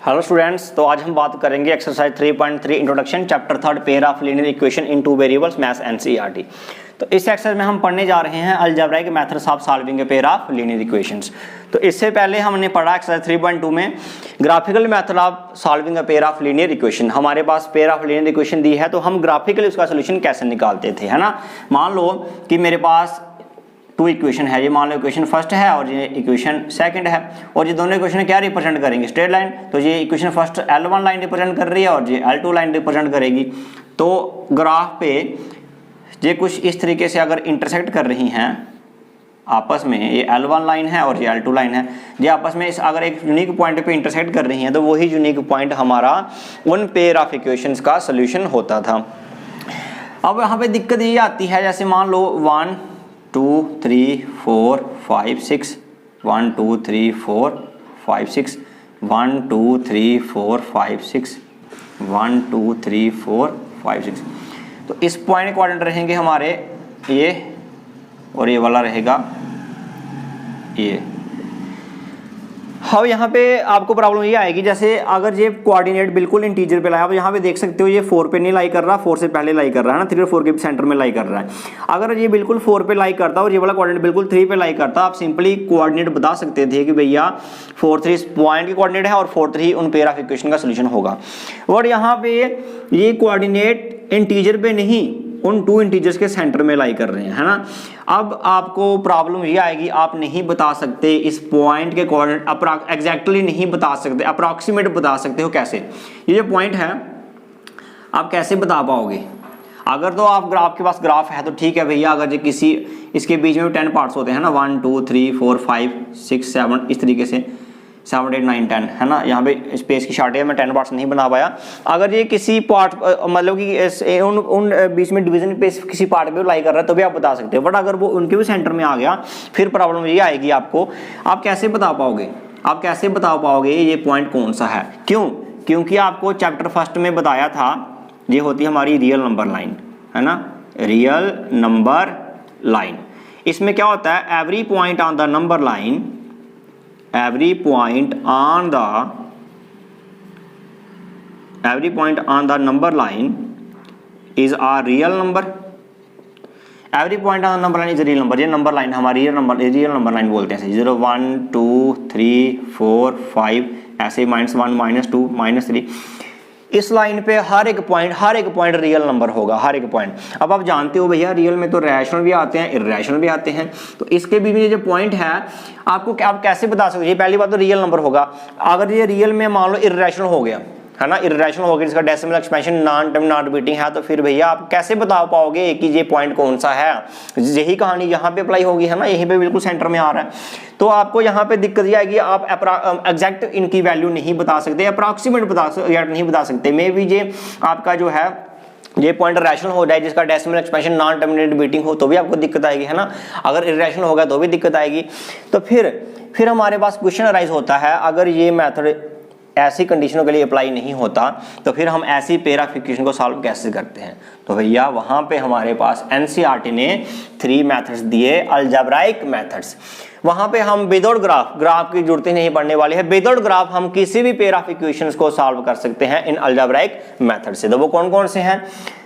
Hello students, तो आज हम बात करेंगे exercise 3.3 introduction chapter 3 pair of linear equation in two variables maths NCERT. तो इस एक्सरसाइज में हम पढ़ने जा रहे हैं algebraic methods of solving a pair of linear equations. तो इससे पहले हमने पढ़ा एक्सरसाइज 3.2 में graphical method of solving a pair of linear equation. हमारे पास पेयर ऑफ लीनियर इक्वेशन दी है तो हम ग्राफिकली उसका सोल्यूशन कैसे निकालते थे, है ना। मान लो कि मेरे पास टू इक्वेशन है, ये मान लो इक्वेशन फर्स्ट है और ये इक्वेशन सेकंड है, और ये दोनों इक्वेशन क्या रिप्रेजेंट करेंगे, स्ट्रेट लाइन। तो ये equation first L1 line represent कर रही है और ये L2 लाइन रिप्रेजेंट करेगी। तो ग्राफ पे ये कुछ इस तरीके से अगर इंटरसेक्ट कर रही हैं आपस में, ये L1 लाइन है और ये L2 लाइन है, ये आपस में अगर एक यूनिक पॉइंट पे इंटरसेक्ट कर रही हैं तो वही यूनिक पॉइंट हमारा उन पेयर ऑफ इक्वेशंस का सोल्यूशन होता था। अब यहाँ पे दिक्कत ये आती है, जैसे मान लो 1 2 3 4 5 6 1 2 3 4 5 6 1 2 3 4 5 6 1 2 3 4 5 6। तो इस पॉइंट क्वाड्रेंट रहेंगे हमारे ये, और ये वाला रहेगा ये। हाँ, यहाँ पे आपको प्रॉब्लम ये आएगी, जैसे अगर ये कोऑर्डिनेट बिल्कुल इंटीजर पे लाया, आप यहाँ पे देख सकते हो ये 4 पे नहीं लाई कर रहा, 4 से पहले लाई कर रहा है ना, 3 और 4 के सेंटर में लाई कर रहा है। अगर ये बिल्कुल 4 पे लाई करता और ये वाला कोऑर्डिनेट बिल्कुल 3 पे लाई करता, आप सिंपली कोऑर्डिनेट बता सकते थे कि भैया 4 3 इस पॉइंट की कोऑर्डिनेट है और 4 3 उन पेयर ऑफ इक्वेशन का सोल्यूशन होगा। और यहाँ पे ये कोऑर्डिनेट इंटीजर पे नहीं, उन टू इंटीजर्स के सेंटर में लाई कर रहे हैं, है ना। अब आपको प्रॉब्लम ये आएगी, आप नहीं बता सकते इस पॉइंट के कोऑर्डिनेट एग्जैक्टली नहीं बता सकते, अप्रॉक्सीमेट बता सकते हो कैसे। ये जो पॉइंट है आप कैसे बता पाओगे? अगर तो आप ग्राफ के पास ग्राफ है तो ठीक है भैया, अगर जो किसी इसके बीच में 10 पार्ट्स होते हैं ना, 1 2 3 4 5 6 7 इस तरीके से 7 8 9 10, है ना। यहाँ पे स्पेस की शॉर्टेज है, मैं 10 पार्ट्स नहीं बना पाया। अगर ये किसी पार्ट मतलब कि उन बीच में डिवीजन पे किसी पार्ट पे लाई कर रहा है तो भी आप बता सकते हो, बट अगर वो उनके भी सेंटर में आ गया फिर प्रॉब्लम ये आएगी आपको। आप कैसे बता पाओगे, आप कैसे बता पाओगे ये पॉइंट कौन सा है? क्यों? क्योंकि आपको चैप्टर फर्स्ट में बताया था ये होती है हमारी रियल नंबर लाइन, है ना, रियल नंबर लाइन। इसमें क्या होता है, every point on the number line, every point on the number line is a real number। every point on the number line is a real number। ये number line हमारी real number line बोलते हैं। 0 1 2 3 4 5 ऐसे -1 -2 -3, इस line पे हर एक point real number होगा, हर एक पॉइंट। अब आप जानते हो भैया रियल में तो रैशनल भी आते हैं, इर्रेशनल भी आते हैं, तो इसके भी ये जो पॉइंट है आपको आप कैसे बता सकते हो? ये पहली बात तो रियल नंबर होगा। अगर ये रियल में मान लो इर्रेशनल हो गया, है ना, इर्रेशनल हो गया, जिसका डेसिमल एक्सपेंशन नॉन रिपीटिंग है, तो फिर भैया आप कैसे बता पाओगे कि ये पॉइंट कौन सा है? यही कहानी यहाँ पे अप्लाई होगी, है ना, यहीं पे बिल्कुल सेंटर में आ रहा है। तो आपको यहाँ पे दिक्कत ये आएगी, आप एग्जैक्ट इनकी वैल्यू नहीं बता सकते, अप्रॉक्सीमेट नहीं बता सकते। मे भी ये आपका जो है ये पॉइंट रैशनल हो जाए जिसका decimal expansion non terminate beating हो तो भी आपको दिक्कत आएगी, है ना। अगर इर्रेशनल होगा तो भी दिक्कत आएगी। तो फिर हमारे पास क्वेश्चन अराइज होता है, अगर ये मेथड ऐसी कंडीशनों के लिए अप्लाई नहीं होता तो फिर हम ऐसी पेयर ऑफ इक्वेशन को सॉल्व कैसे करते हैं? तो भैया वहां पे हमारे पास एनसीईआरटी ने 3 मेथड्स दिए, अलजेब्राइक मेथड्स। वहां पे हम विदाउट ग्राफ की जरूरत ही नहीं पड़ने वाली है, विदाउट ग्राफ हम किसी भी पेयर ऑफ इक्वेशंस को सॉल्व कर सकते हैं इन अलजेब्राइक मेथड से। तो वो कौन कौन से हैं?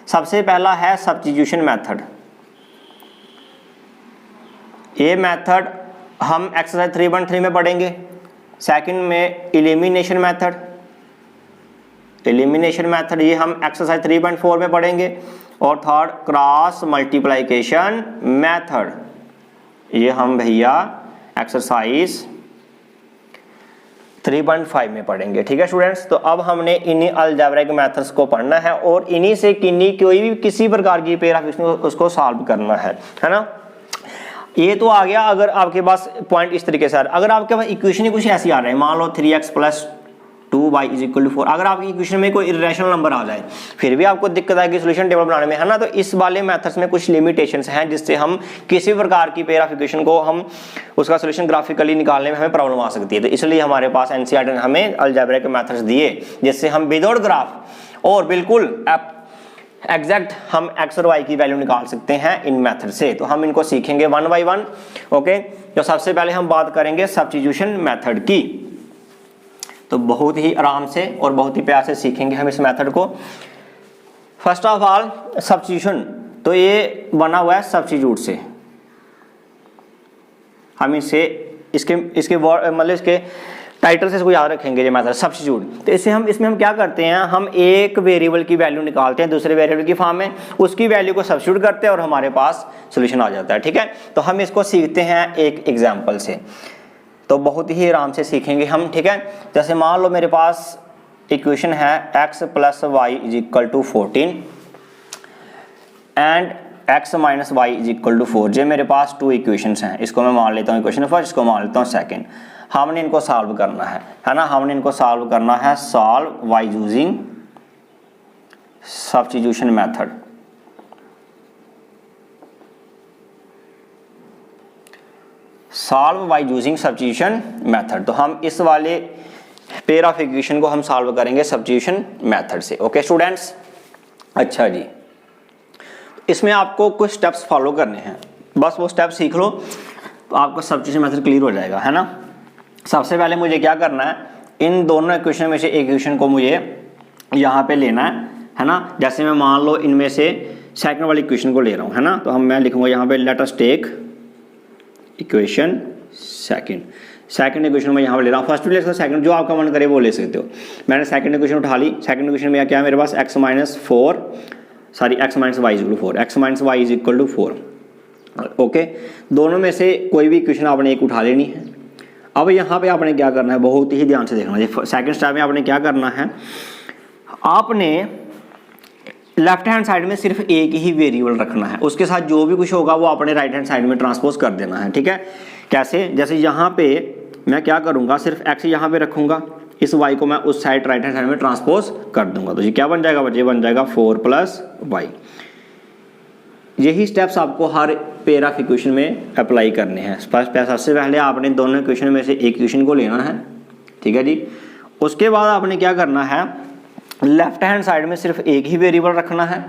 सबसे पहला है सब्स्टिट्यूशन मेथड। ये मेथड हम एक्सरसाइज 3.3 में पढ़ेंगे। सेकंड में एलिमिनेशन मेथड ये हम एक्सरसाइज 3.4 में पढ़ेंगे। और थर्ड क्रॉस मल्टीप्लिकेशन मेथड, ये हम भैया एक्सरसाइज 3.5 में पढ़ेंगे। ठीक है स्टूडेंट्स, तो अब हमने इन्हीं अलजेब्राइक मेथड्स को पढ़ना है और इन्हीं से कोई भी किसी प्रकार की पेयर ऑफ इक्वेशन उसको सॉल्व करना है ना। ये तो आ गया अगर आपके पास पॉइंट इस तरीके से आ रहा है। अगर आपके पास इक्वेशन ही कुछ ऐसी आ रहा है, मान लो 3x + 2y = 4, अगर आपकी इक्वेशन में कोई इर्रेशनल नंबर आ जाए फिर भी आपको दिक्कत आएगी सोल्यूशन टेबल बनाने में, है ना। तो इस वाले मेथड्स में कुछ लिमिटेशंस हैं जिससे हम किसी भी प्रकार की पेयर ऑफ इक्वेशन को हम उसका सोल्यूशन ग्राफिकली निकालने में हमें प्रॉब्लम आ सकती है। तो इसलिए हमारे पास एनसीईआरटी ने हमें अलजेब्रिक मेथड्स दिए जिससे हम विदाउट ग्राफ और बिल्कुल एग्जैक्ट हम एक्स और वाई की वैल्यू निकाल सकते हैं इन मेथड से। तो हम इनको सीखेंगे 1 by 1। ओके, तो सबसे पहले हम बात करेंगे सब्स्टिट्यूशन मेथड की। तो बहुत ही आराम से और बहुत ही प्यार से सीखेंगे हम इस मेथड को। फर्स्ट ऑफ ऑल सब्स्टिट्यूशन, तो ये बना हुआ है सब्स्टिट्यूट से। हम इसके मतलब इसके टाइटल से इसको याद रखेंगे, ये मेथड सब्स्टिट्यूट। तो इसमें हम क्या करते हैं, हम एक वेरिएबल की वैल्यू निकालते हैं दूसरे वेरिएबल की फॉर्म में, उसकी वैल्यू को सब्स्टिट्यूट करते हैं और हमारे पास सॉल्यूशन आ जाता है। ठीक है, तो हम इसको सीखते हैं एक एग्जांपल से, तो बहुत ही आराम से सीखेंगे हम। ठीक है, जैसे मान लो मेरे पास इक्वेशन है x + y = 14 and x - y = 4। ये मेरे पास 2 इक्वेशंस हैं, इसको मैं मान लेता हूँ इक्वेशन फर्स्ट, इसको मान लेता हूँ सेकंड। हमने इनको सॉल्व करना है ना, हमने इनको सॉल्व करना है solve y using substitution method. Solve y using substitution method, तो हम इस वाले पेयर ऑफ इक्वेशन को हम सॉल्व करेंगे सब्स्टिट्यूशन मेथड से। ओके स्टूडेंट्स, अच्छा जी, इसमें आपको कुछ स्टेप्स फॉलो करने हैं, बस वो स्टेप सीख लो तो आपका सब्स्टिट्यूशन मेथड क्लियर हो जाएगा, है ना। सबसे पहले मुझे क्या करना है, इन दोनों इक्वेशन में से एक इक्वेशन को मुझे यहाँ पे लेना है ना। जैसे मैं मान लो इनमें से सेकंड वाली इक्वेशन को ले रहा हूँ, है ना, तो मैं लिखूंगा यहाँ पे let us take equation second equation में यहाँ पे ले रहा हूँ। फर्स्ट भी ले सकते हो, सेकंड जो आपका मन करे वो ले सकते हो। मैंने सेकंड इक्वेशन उठा ली। सेकंड इक्वेशन में क्या है मेरे पास, x - y = 4। ओके, दोनों में से कोई भी इक्वेशन आपने एक उठा लेनी है। अब यहाँ पे आपने क्या करना है, बहुत ही ध्यान से देखना है। सेकंड स्टेप में आपने क्या करना है, आपने लेफ्ट हैंड साइड में सिर्फ एक ही वेरिएबल रखना है, उसके साथ जो भी कुछ होगा वो अपने राइट हैंड साइड में ट्रांसपोज कर देना है। ठीक है, कैसे, जैसे यहाँ पे मैं क्या करूँगा, सिर्फ x यहाँ पे रखूँगा, इस y को मैं उस साइड राइट हैंड साइड में ट्रांसपोज कर दूंगा, तो ये क्या बन जाएगा बच्चे, बन जाएगा 4 + y। यही स्टेप्स आपको हर पेयर ऑफ इक्वेशन में अप्लाई करने हैं। सबसे पहले आपने दोनों इक्वेशन में से एक इक्वेशन को लेना है, ठीक है जी। उसके बाद आपने क्या करना है, लेफ्ट हैंड साइड में सिर्फ एक ही वेरिएबल रखना है,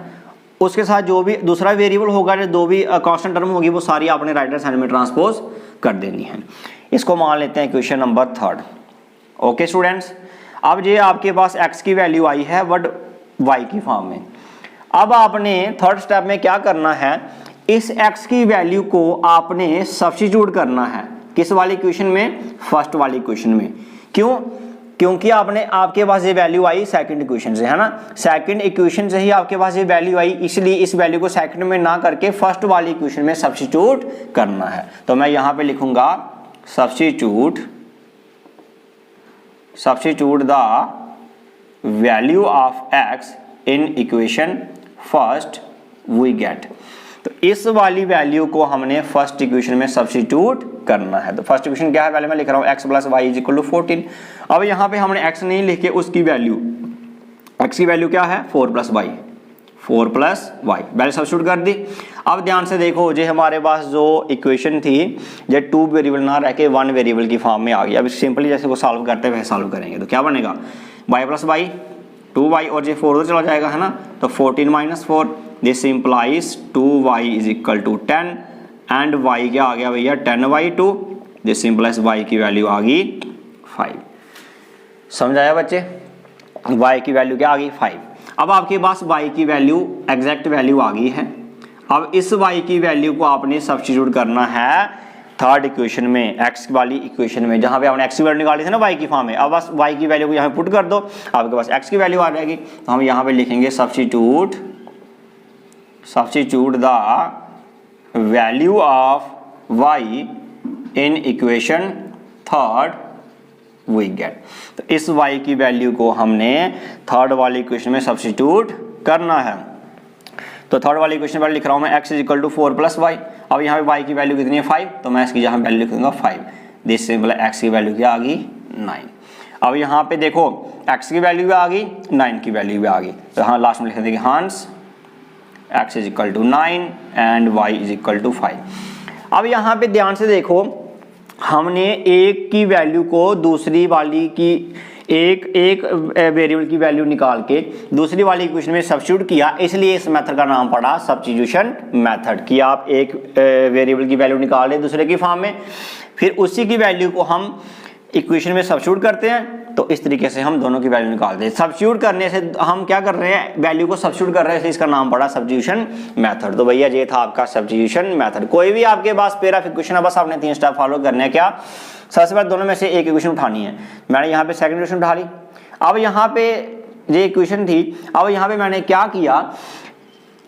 उसके साथ जो भी दूसरा वेरिएबल होगा, जो भी कांस्टेंट टर्म होगी, वो सारी आपने राइट हैंड साइड में ट्रांसपोज कर देनी है। इसको मान लेते हैं इक्वेशन नंबर 3। ओके स्टूडेंट्स, अब ये आपके पास x की वैल्यू आई है बट y की फॉर्म में। अब आपने थर्ड स्टेप में क्या करना है, इस x की वैल्यू को आपने सब्स्टिट्यूट करना है, किस वाली इक्वेशन में, फर्स्ट वाली इक्वेशन में। क्यों, क्योंकि आपके पास ये वैल्यू आई सेकंड इक्वेशन से, है ना, सेकंड इक्वेशन से ही आपके पास ये वैल्यू आई, इसलिए इस वैल्यू को सेकंड में ना करके फर्स्ट वाली इक्वेशन में सब्स्टिट्यूट करना है। तो मैं यहाँ पे लिखूंगा substitute the value of x in equation first we get। तो इस वाली वैल्यू को हमने फर्स्ट इक्वेशन में सब्स्टिट्यूट करना है। तो फर्स्ट इक्वेशन क्या है, पहले मैं लिख रहा हूँ x + y = 14। अब यहाँ पे हमने x नहीं लिखे, उसकी वैल्यू, x की वैल्यू क्या है, 4 + y, वैल्यू सब्स्टिट्यूट कर दी। अब ध्यान से देखो, जो हमारे पास जो इक्वेशन थी, ये 2 वेरिएबल ना रह के 1 वेरिएबल की फॉर्म में आ गई। अब सिंपली जैसे वो सॉल्व करते हैं वैसे सॉल्व करेंगे, तो क्या बनेगा, y + y 2y, और ये 4 तो चला जाएगा, है ना, तो 14 - 4, this implies 2y = 10 and y क्या आ गया भैया, 10y2, दिस इंप्लाइज y की वैल्यू आ गई 5। समझ आया बच्चे, y की वैल्यू क्या आ गई, 5। अब आपके पास y की वैल्यू, एग्जैक्ट वैल्यू आ गई है। अब इस y की वैल्यू को आपने सब्स्टिट्यूट करना है थर्ड इक्वेशन में, x वाली इक्वेशन में, जहां पे आपने x की वैल्यू निकाली थी ना y की फॉर्म में। अब बस y की वैल्यू को यहाँ पुट कर दो, आपके पास x की वैल्यू आ जाएगी। तो हम यहाँ पे लिखेंगे substitute the value of y in equation third we get. तो इस y की वैल्यू को हमने थर्ड वाली इक्वेशन में सब्स्टिट्यूट करना है। तो थर्ड वाली इक्वेशन पर लिख रहा हूं मैं x = 4 + y। अब यहाँ पे y की वैल्यू कितनी है, 5, तो मैं इसकी यहाँ वैल्यू लिखूंगा 5। दिस सिंपल x की वैल्यू क्या आ गई, 9। अब यहाँ पे देखो x की वैल्यू भी आ गई, 9 की वैल्यू भी आ गई, तो यहाँ लास्ट में लिख देंगे हंस x = 9 एंड y = 5। अब यहाँ पे ध्यान से देखो, हमने एक की वैल्यू को दूसरी वाली की, एक वेरिएबल की वैल्यू निकाल के दूसरी वाली इक्वेशन में सब्स्टिट्यूट किया, इसलिए इस मेथड का नाम पड़ा सब्स्टिट्यूशन मेथड। कि आप एक वेरिएबल की वैल्यू निकाल लें दूसरे की फॉर्म में, फिर उसी की वैल्यू को हम इक्वेशन में सब्स्टिट्यूट करते हैं तो इस तरीके से हम दोनों की वैल्यू निकालते हैं। सब्स्टिट्यूट करने से हम क्या कर रहे हैं, वैल्यू को सब्स्टिट्यूट कर रहे हैं, इसलिए इसका नाम पड़ा सब्स्टिट्यूशन मेथड। तो भैया ये था आपका सब्स्टिट्यूशन मेथड। कोई भी आपके पास पेयर ऑफ इक्वेशन है, बस आपने 3 स्टेप फॉलो करने हैं। क्या, सबसे पहले दोनों में से एक इक्वेशन उठानी है। मैंने यहाँ पे सेकंड इक्वेशन उठा ली। अब यहाँ पे ये इक्वेशन थी, अब यहाँ पे मैंने क्या किया,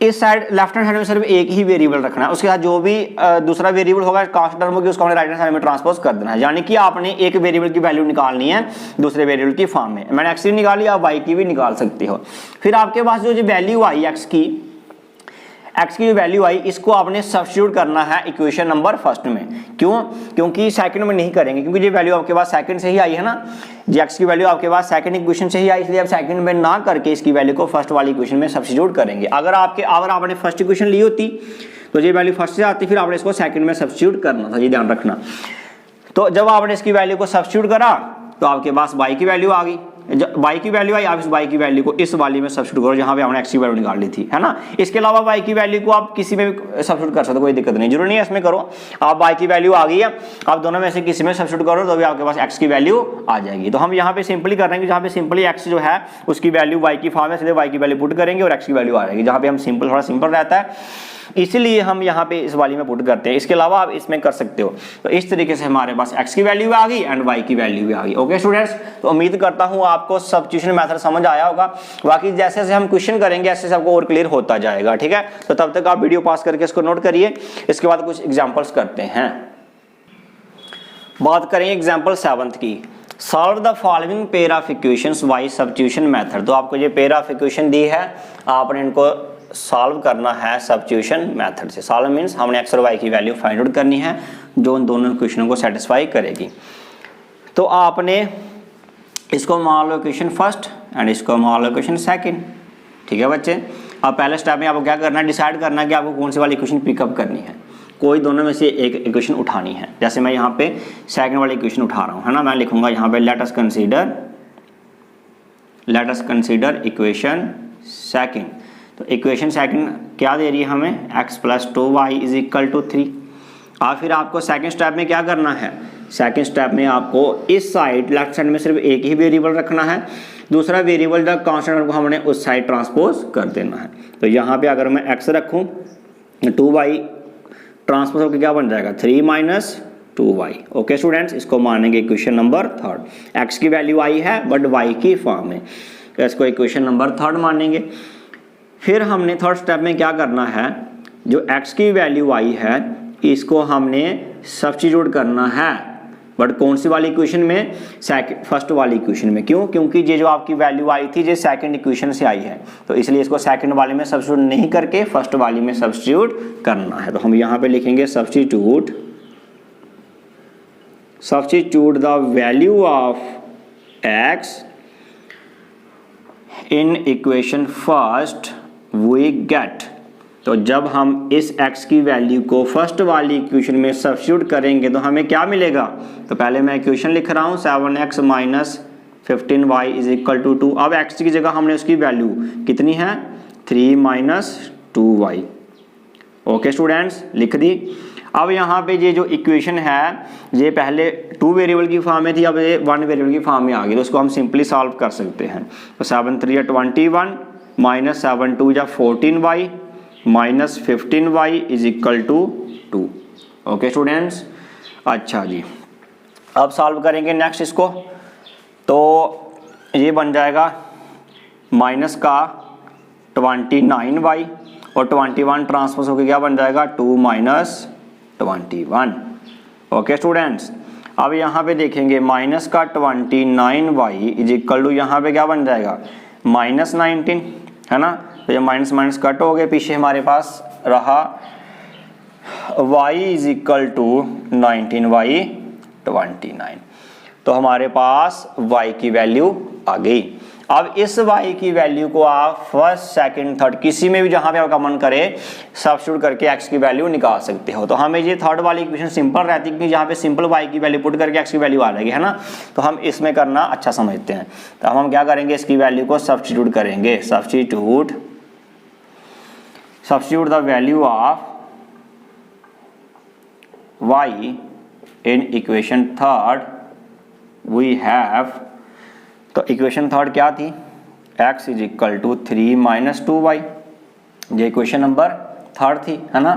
इस साइड लेफ्ट हैंड साइड में सिर्फ एक ही वेरिएबल रखना है, उसके साथ जो भी दूसरा वेरिएबल होगा कांस्टेंट टर्म होगी उसको हमने राइट हैंड साइड में ट्रांसपोज कर देना है। यानी कि आपने एक वेरिएबल की वैल्यू निकालनी है दूसरे वेरिएबल की फॉर्म में। मैंने एक्स की निकाली, आप वाई की भी निकाल सकते हो। फिर आपके पास जो वैल्यू आई एक्स की जो वैल्यू आई, इसको आपने सब्स्टिट्यूट करना है इक्वेशन नंबर फर्स्ट में। क्यों, क्योंकि सेकंड में नहीं करेंगे, क्योंकि ये वैल्यू आपके पास सेकंड से ही आई है ना, जी एक्स की वैल्यू आपके पास सेकंड इक्वेशन से ही आई, इसलिए आप सेकंड में ना करके इसकी वैल्यू को फर्स्ट वाली इक्वेशन में सब्स्टिट्यूट करेंगे। अगर आपने फर्स्ट इक्वेशन ली होती तो ये वैल्यू फर्स्ट से आती, फिर आपने इसको सेकंड में सब्स्टिट्यूट करना था, ये ध्यान रखना। तो जब आपने इसकी वैल्यू को सब्स्टिट्यूट करा तो आपके पास y की वैल्यू आ गई। y की वैल्यू आई, आप इस y की वैल्यू को इस वाली में सब्स्टिट्यूट करो जहां पे हमने x की वैल्यू निकाल ली थी, है ना। इसके अलावा y की वैल्यू को आप किसी में भी सब्स्टिट्यूट कर सकते हो, कोई दिक्कत नहीं, जरूरी नहीं है इसमें करो। आप y की वैल्यू आ गई है, आप दोनों में से किसी में सब्स्टिट्यूट करो तो भी आपके पास x की वैल्यू आ जाएगी। तो हम यहाँ पे सिंपली कर रहे हैं, जहाँ पे सिंपली x जो है उसकी वैल्यू y की फॉर्म है, सीधे y की वैल्यू पुट करेंगे और x की वैल्यू आ जाएगी। जहाँ पे हम सिंपल, थोड़ा सिंपल रहता है, इसलिए हम यहाँ पे इस वाली में पुट करते हैं। इसके अलावा आप इसमें कर सकते हो। तो इस तरीके से हमारे पास x की वैल्यू आ गई एंड y की वैल्यू भी आ गई। ओके स्टूडेंट्स, तो उम्मीद करता हूँ आपको सब्स्टिट्यूशन मेथड समझ आया होगा। बाकी जैसे जैसे हम क्वेश्चन करेंगे ऐसे आपको और क्लियर होता जाएगा, ठीक है। तो तब तक आप वीडियो पॉज करके इसको नोट करिए। इसके बाद कुछ एग्जाम्पल्स करते हैं। बात करेंगे एग्जाम्पल 7th की। Solve the following pair of equations bye substitution method. तो आपको ये पेयर ऑफ इक्वेशन दी है, आपने इनको सॉल्व करना है सब्स्टिट्यूशन मेथड से। सॉल्व मींस हमने एक्स और वाई की वैल्यू फाइंड आउट करनी है जो उन दोनों इक्वेशनों को सेटिस्फाई करेगी। तो आपने इसको मान लो इक्वेशन फर्स्ट एंड इसको मान लो इक्वेशन सेकंड, ठीक है बच्चे। अब पहले स्टेप में आपको क्या करना है, डिसाइड करना है कि आपको कौन सी वाली इक्वेशन पिकअप करनी है। कोई दोनों में से एक इक्वेशन उठानी है। जैसे मैं यहाँ पे सेकंड वाली इक्वेशन उठा रहा हूँ, है ना। मैं लिखूंगा यहाँ पे let us consider equation second. तो इक्वेशन सेकंड क्या दे रही है हमें, x + 2y = 3। और फिर आपको सेकंड स्टेप में क्या करना है, सेकंड स्टेप में आपको इस साइड लेफ्ट साइड में सिर्फ एक ही वेरिएबल रखना है, दूसरा वेरिएबल द कांस्टेंट को हमने उस साइड ट्रांसपोज कर देना है। तो यहाँ पे अगर मैं x रखूँ, 2y ट्रांसपोज होकर क्या बन जाएगा, 3 - 2y। ओके स्टूडेंट्स, इसको मानेंगे इक्वेशन नंबर थर्ड। x की वैल्यू आई है बट y की फॉर्म में, तो इसको इक्वेशन नंबर थर्ड मानेंगे। फिर हमने थर्ड स्टेप में क्या करना है, जो x की वैल्यू आई है इसको हमने सब्स्टिट्यूट करना है, बट कौन सी वाली इक्वेशन में, फर्स्ट वाली इक्वेशन में। क्यों, क्योंकि ये जो आपकी वैल्यू आई थी ये सेकंड इक्वेशन से आई है, तो इसलिए इसको सेकंड वाले में सब्स्टिट्यूट नहीं करके फर्स्ट वाली में सब्स्टिट्यूट करना है। तो हम यहाँ पे लिखेंगे substitute the value of x in equation first we get. तो जब हम इस x की वैल्यू को फर्स्ट वाली इक्वेशन में सब्स्टिट्यूट करेंगे तो हमें क्या मिलेगा। तो पहले मैं इक्वेशन लिख रहा हूँ 7x - 15y = 2। अब x की जगह हमने उसकी वैल्यू कितनी है, 3 - 2y। ओके स्टूडेंट्स, लिख दी। अब यहाँ पे ये जो इक्वेशन है ये पहले 2 वेरिएबल की फॉर्म में थी, अब ये 1 वेरिएबल की फॉर्म में आ गई। तो उसको हम सिंपली सॉल्व कर सकते हैं। तो 7 × 3 = 21 - 7 × 2 = 14y - 15y = 2। ओके स्टूडेंट्स, अच्छा जी। अब सॉल्व करेंगे नेक्स्ट इसको, तो ये बन जाएगा माइनस का 29y और 21 ट्रांसपोज होकर क्या बन जाएगा, 2 - 21। ओके स्टूडेंट्स, अब यहाँ पे देखेंगे माइनस का 29y = यहाँ पे क्या बन जाएगा, -19, है ना। तो ये माइनस माइनस कट हो गए, पीछे हमारे पास रहा y = 19y 29। तो हमारे पास y की वैल्यू आ गई। अब इस y की वैल्यू को आप फर्स्ट सेकंड थर्ड किसी में भी जहां पे आपका मन करे सब्स्टिट्यूट करके x की वैल्यू निकाल सकते हो। तो हमें ये थर्ड वाली इक्वेशन सिंपल रहती है, क्योंकि जहां पे सिंपल y की वैल्यू पुट करके x की वैल्यू आ जाएगी, है ना। तो हम इसमें करना अच्छा समझते हैं। तो हम क्या करेंगे, इसकी वैल्यू को सब्स्टिट्यूट करेंगे। Substitute the value of y in equation third we have तो इक्वेशन थर्ड क्या थी, x is equal to 3 minus 2y, ये इक्वेशन नंबर थर्ड थी, है ना।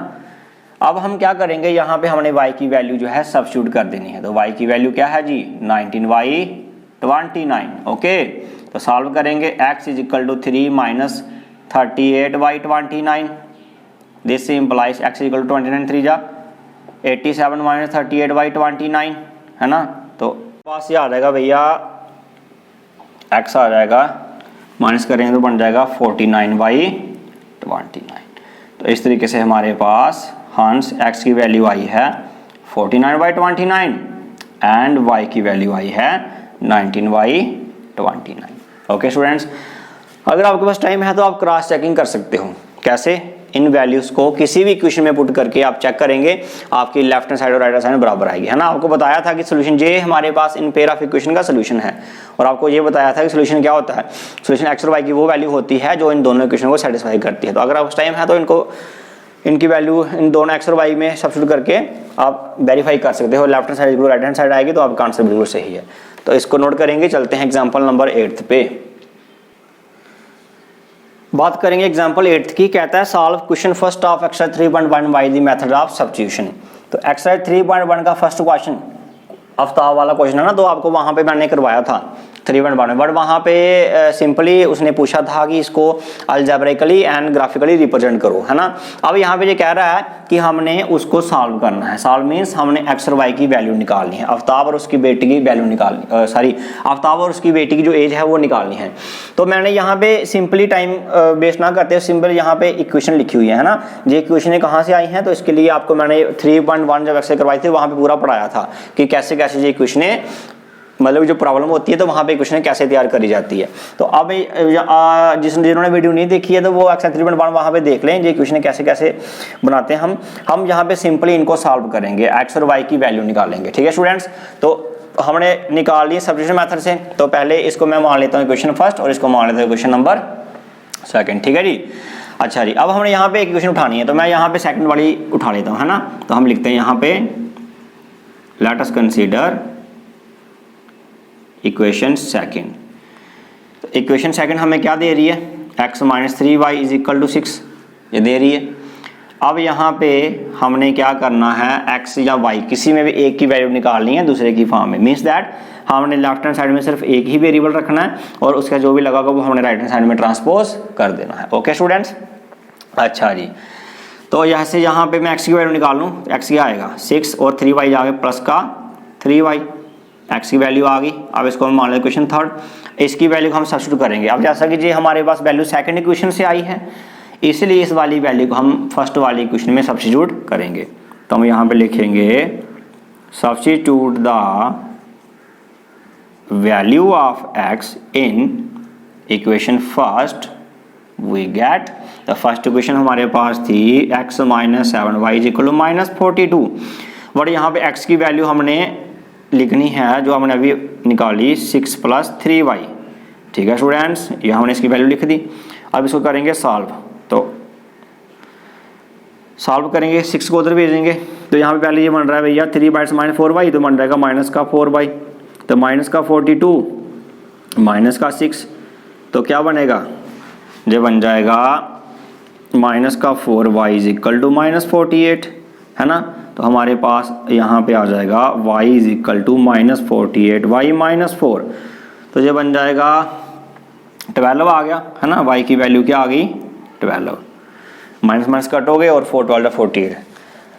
अब हम क्या करेंगे, यहाँ पे हमने y की वैल्यू जो है सब्स्टिट्यूट कर देनी है। तो y की वैल्यू क्या है जी, 19y 29। ओके, तो सॉल्व करेंगे, x is equal to 3 minus 38y 29, this implies x is equal to 29 3 जा 87 माइनस 38y 29, है ना। तो पास ये आ जाएगा भैया, x आ जाएगा, माइनस करेंगे तो बन जाएगा 49y 29। तो इस तरीके से हमारे पास हंस x की वैल्यू आई है 49y 29 एंड y की वैल्यू आई है 19y 29। ओके स्टूडेंट्स, अगर आपके पास टाइम है तो आप क्रॉस चेकिंग कर सकते हो। कैसे, इन वैल्यूज़ को किसी भी इक्वेशन में पुट करके आप चेक करेंगे, आपकी लेफ्ट हैंड साइड और राइट हैंड साइड बराबर आएगी, है ना। आपको बताया था कि सोल्यूशन ये हमारे पास इन पेयर ऑफ इक्वेशन का सोल्यूशन है, और आपको ये बताया था कि सोल्यूशन क्या होता है, सोल्यूशन एक्स और वाई की वो वैल्यू होती है जो इन दोनों इक्वेशन को सेटिस्फाई करती है। तो अगर आपको टाइम है तो इनकी वैल्यू इन दोनों एक्स और वाई में सब्स्टिट्यूट करके आप वेरीफाई कर सकते हो। लेफ्ट हैंड साइड बिल्कुल राइट हैंड साइड आएगी तो आपका आंसर बिल्कुल सही है। तो इसको नोट करेंगे, चलते हैं एग्जाम्पल नंबर 8 पे। बात करेंगे एग्जाम्पल 8 की। कहता है solve question first of exercise 3.1 by the method of substitution. तो एक्सरसाइज 3.1 का फर्स्ट क्वेश्चन आफ्ताब वाला क्वेश्चन है ना, तो आपको वहां पे मैंने करवाया था 3.1 बट वहां पे सिंपली उसने पूछा था कि इसको अलजेब्रिकली एंड ग्राफिकली रिप्रेजेंट करो, है ना। अब यहाँ पे ये कह रहा है कि हमने उसको सॉल्व करना है। सॉल्व मीन्स हमने एक्स और वाई की वैल्यू निकालनी है, आफ्ताब और उसकी बेटी की वैल्यू निकालनी, सॉरी आफ्ताब और उसकी बेटी की जो एज है वो निकालनी है। तो मैंने यहाँ पे सिंपली टाइम वेस्ट ना करते हुए सिंपल यहाँ पे इक्वेशन लिखी हुई है ना। ये इक्वेशन कहाँ से आई है, तो इसके लिए आपको मैंने 3.1 जब एक्सरसाइज करवाई थी वहाँ पे पूरा पढ़ाया था कि कैसे कैसे ये इक्वेशन मतलब जो प्रॉब्लम होती है तो वहाँ पे क्वेश्चन कैसे तैयार करी जाती है। तो अब जिन्होंने वीडियो नहीं देखी है तो वो एक्सरसाइज 3.1 वहाँ पे देख लें, ये क्वेश्चन कैसे कैसे बनाते हैं। हम यहाँ पे सिंपली इनको सॉल्व करेंगे, एक्स और वाई की वैल्यू निकालेंगे। ठीक है स्टूडेंट्स, तो हमने निकाल ली सब्स्टिट्यूशन मेथड से। तो पहले इसको मैं मान लेता हूँ क्वेश्चन फर्स्ट और इसको मान लेता हूँ क्वेश्चन नंबर सेकेंड। ठीक है जी, अच्छा जी। अब हमने यहाँ पे एक क्वेश्चन उठानी है, तो मैं यहाँ पे सेकंड वाली उठा लेता हूँ, है ना। तो हम लिखते हैं यहाँ पे let us consider equation second. Equation second हमें क्या दे रही है, x minus 3y is equal to 6, ये दे रही है। अब यहाँ पे हमने क्या करना है, x या y किसी में भी एक की वैल्यू निकालनी है दूसरे की फॉर्म में। मीन्स दैट हमने लेफ्ट हैंड साइड में सिर्फ एक ही वेरिएबल रखना है और उसका जो भी लगा वो हमने राइट हैंड साइड में ट्रांसपोज कर देना है। ओके स्टूडेंट्स, अच्छा जी। तो यहाँ से यहाँ पे मैं x की वैल्यू निकाल लूँ, x क्या आएगा 6 और 3y आ गया प्लस का 3y, x की वैल्यू आ गई। अब इसको हम मान लें क्वेश्चन थर्ड, इसकी वैल्यू को हम सब्स्टिट्यूट करेंगे। अब जैसा कि जी हमारे पास वैल्यू सेकंड इक्वेशन से आई है, इसलिए इस वाली वैल्यू को हम फर्स्ट वाली इक्वेशन में सब्स्टिट्यूट करेंगे। तो हम यहाँ पे लिखेंगे substitute the value of x in equation first we get. The first equation हमारे पास थी x minus 7y is equal to minus 42, but यहाँ पे x की वैल्यू हमने लिखनी है जो हमने अभी निकाली 6 प्लस 3y। ठीक है स्टूडेंट्स, ये हमने इसकी वैल्यू लिख दी। अब इसको करेंगे सॉल्व, तो सॉल्व करेंगे 6 को उधर भेजेंगे। तो यहाँ पे पहले ये बन रहा है भैया 3 बाइट्स माइनस 4y, तो बन जाएगा माइनस का 4y, तो माइनस का 42 माइनस का 6, तो क्या बनेगा, ये बन जाएगा माइनस का 4y is equal to minus 48, है ना। तो हमारे पास यहाँ पे आ जाएगा y is equal to minus 48 y minus 4, तो ये बन जाएगा 12 आ गया, है ना। y की वैल्यू क्या आ गई 12, माइनस माइनस कट हो गए और 4 12 48,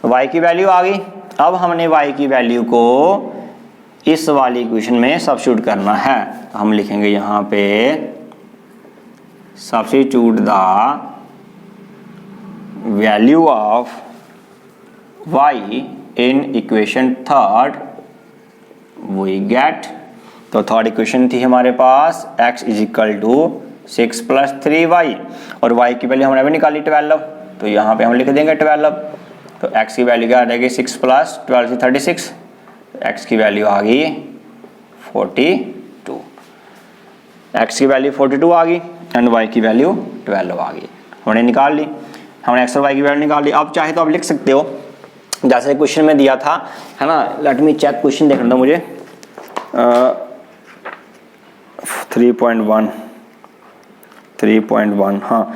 y की वैल्यू आ गई। अब हमने y की वैल्यू को इस वाली इक्वेशन में सब्स्टिट्यूट करना है। हम लिखेंगे यहाँ पे substitute the value of y in equation third we get. तो थर्ड इक्वेशन थी हमारे पास x is equal to 6 plus 3y और y की वैल्यू हमने अभी निकाली 12, तो यहाँ पे हम लिख देंगे 12। तो x की वैल्यू क्या आ जाएगी 6 प्लस 12 से 36, x की वैल्यू आ गई 42, x की वैल्यू 42 आ गई एंड y की वैल्यू 12 आ गई। हमने निकाल ली, हमने x और y की वैल्यू निकाल ली। अब चाहे तो आप लिख सकते हो जैसे क्वेश्चन में दिया था, है ना। लेट मी चेक क्वेश्चन देखना था मुझे, 3.1 हाँ।